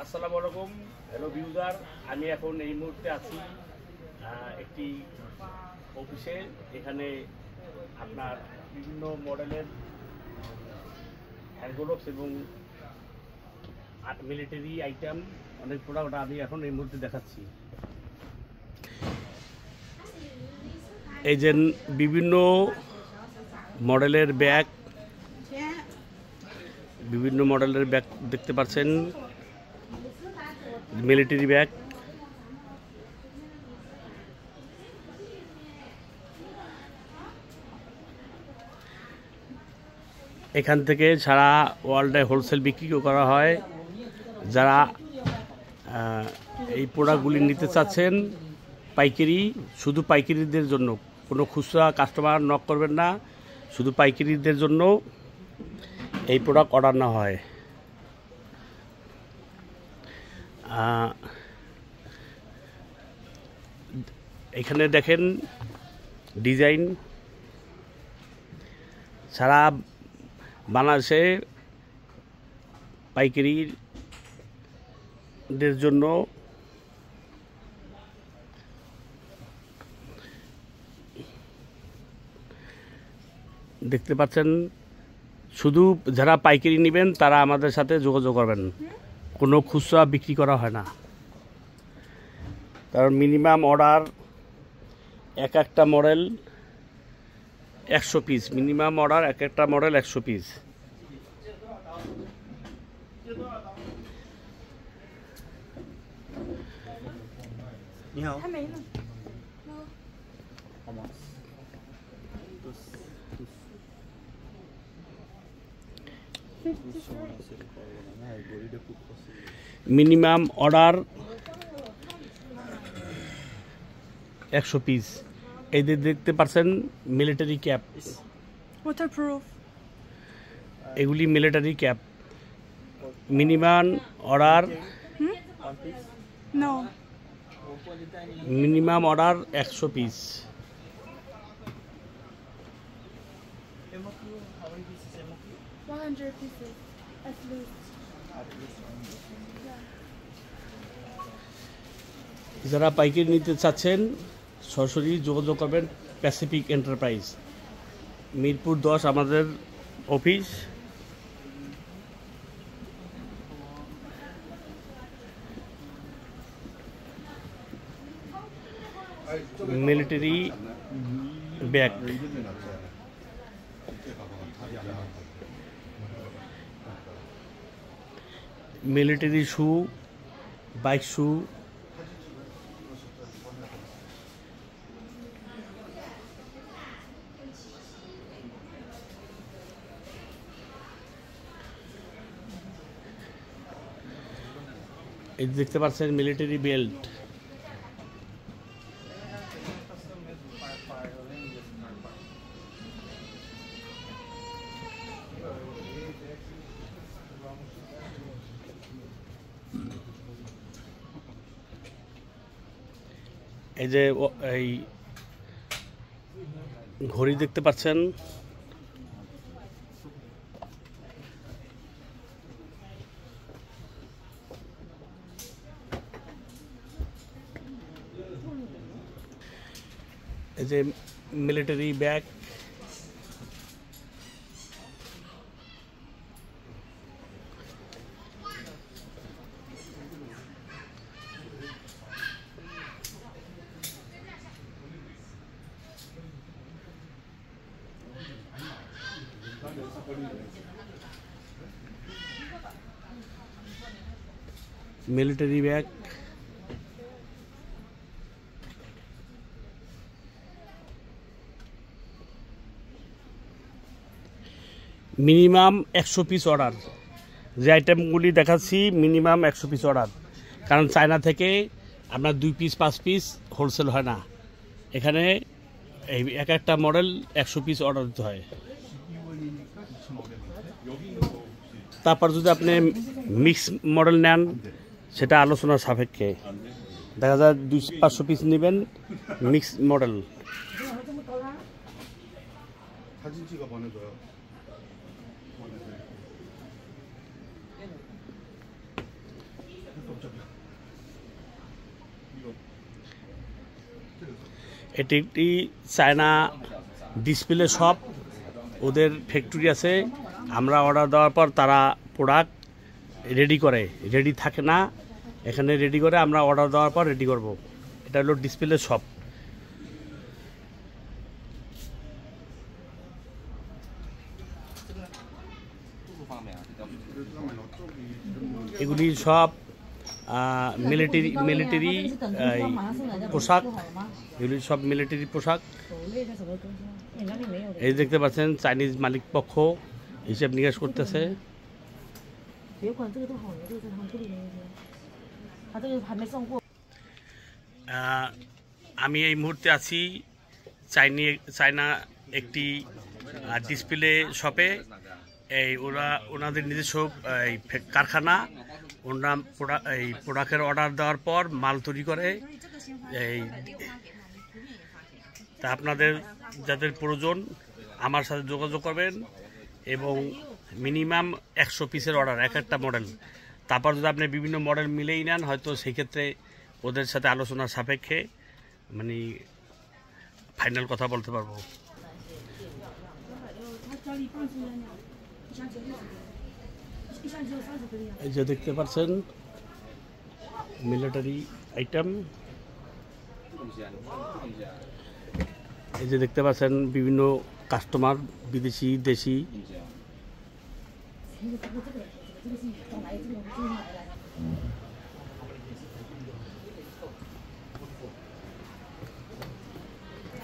আসসালামু আলাইকুম, হ্যালো ভিউজার। আমি এখন এই মুহূর্তে আছি একটি অফিসে। এখানে আপনার বিভিন্ন মডেলের হ্যান্ড গ্লোভস এবং মিলিটারি আইটেম অনেক প্রোডাক্ট আমি এখন এই মুহূর্তে দেখাচ্ছি। এই যে বিভিন্ন মডেলের ব্যাগ দেখতে পাচ্ছেন, মিলিটারি ব্যাগ। এখান থেকে সারা ওয়ার্ল্ডে হোলসেল বিক্রি করা হয়। যারা এই প্রোডাক্টগুলি নিতে চাচ্ছেন পাইকারি, শুধু পাইকারিদের জন্য, কোনো খুচরা কাস্টমার নক করবেন না, শুধু পাইকারিদের জন্য এই প্রোডাক্ট অর্ডার না হয়। এখানে দেখেন ডিজাইন, সারা বাংলাদেশে পাইকারিদের জন্য দেখতে পাচ্ছেন। শুধু যারা পাইকারি নেবেন তারা আমাদের সাথে যোগাযোগ করবেন, কোনো খুচরা বিক্রি করা হয় না। কারণ মিনিমাম অর্ডার এক একটা মডেল 100 পিস, মিনিমাম অর্ডার এক একটা model 100 piece. Minimum order 100 piece. এই যে দেখতে পাচ্ছেন মিলিটারি ক্যাপ, ওয়াটারপ্রুফ, এগুলি military cap. Minimum order no, minimum order 100 piece. যারা পাইকারি নিতে চাচ্ছেন সরাসরি যোগাযোগ করবেন প্যাসিফিক এন্টারপ্রাইজ, মিরপুর 10 আমাদের অফিস। মিলিটারি ব্যাগ, মিলিটারি শু, বাইক শু, এই দেখতে পাচ্ছেন মিলিটারি বেল্ট। এই যে এই ঘড়ি দেখতে পাচ্ছেন, এই যে military bag, military bag. Minimum 100 piece order. যে আইটেমগুলি দেখাচ্ছি মিনিমাম 100 পিস অর্ডার, কারণ চায়না থেকে আপনার 2 পিস 5 পিস হোলসেল হয় না। এখানে এই এক একটা মডেল 100 পিস অর্ডার দিতে হয়। তারপর যদি আপনি মিক্স মডেল নেন সেটা আলোচনার সাপেক্ষে, দেখা যায় 200-500 পিস নেবেন মিক্স মডেল। এটি একটি চায়না ডিসপ্লে শপ, ওদের ফ্যাক্টরি আছে। আমরা অর্ডার দেওয়ার পর তারা প্রোডাক্ট রেডি করে, রেডি থাকে না এখানে রেডি করে, আমরা অর্ডার দেওয়ার পর রেডি করব। এটা হলো ডিসপ্লে শপ। এগুলি সব মিলিটারি পোশাক, এগুলি সব মিলিটারি পোশাক। এই দেখতে পাচ্ছেন চাইনিজ মালিক পক্ষ হিসেব নিকাশ করতেছে। আমি এই মুহূর্তে আছি চায়না একটি ডিসপ্লে শপে। ওনাদের নিজস্ব কারখানা। ওনারা এই প্রোডাক্টের অর্ডার দেওয়ার পর মাল তৈরি করে। তা আপনাদের যাদের প্রয়োজন আমার সাথে যোগাযোগ করবেন, এবং মিনিমাম 100 পিসের অর্ডার, এক একটা মডেল। তারপর যদি আপনি বিভিন্ন মডেল মিলেই নেন, হয়তো সেই ক্ষেত্রে ওদের সাথে আলোচনার সাপেক্ষে মানে ফাইনাল কথা বলতে পারবো। এই যে দেখতে পাচ্ছেন মিলিটারি আইটেম। এই যে দেখতে পাচ্ছেন বিভিন্ন কাস্টমার, বিদেশি দেশি।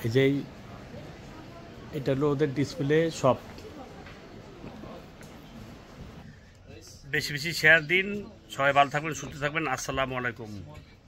এই যে এটা হলো ওদের ডিসপ্লে শপ। বেশি বেশি শেয়ার দিন। সবাই ভালো থাকবেন, সুস্থ থাকবেন। আসসালামু আলাইকুম।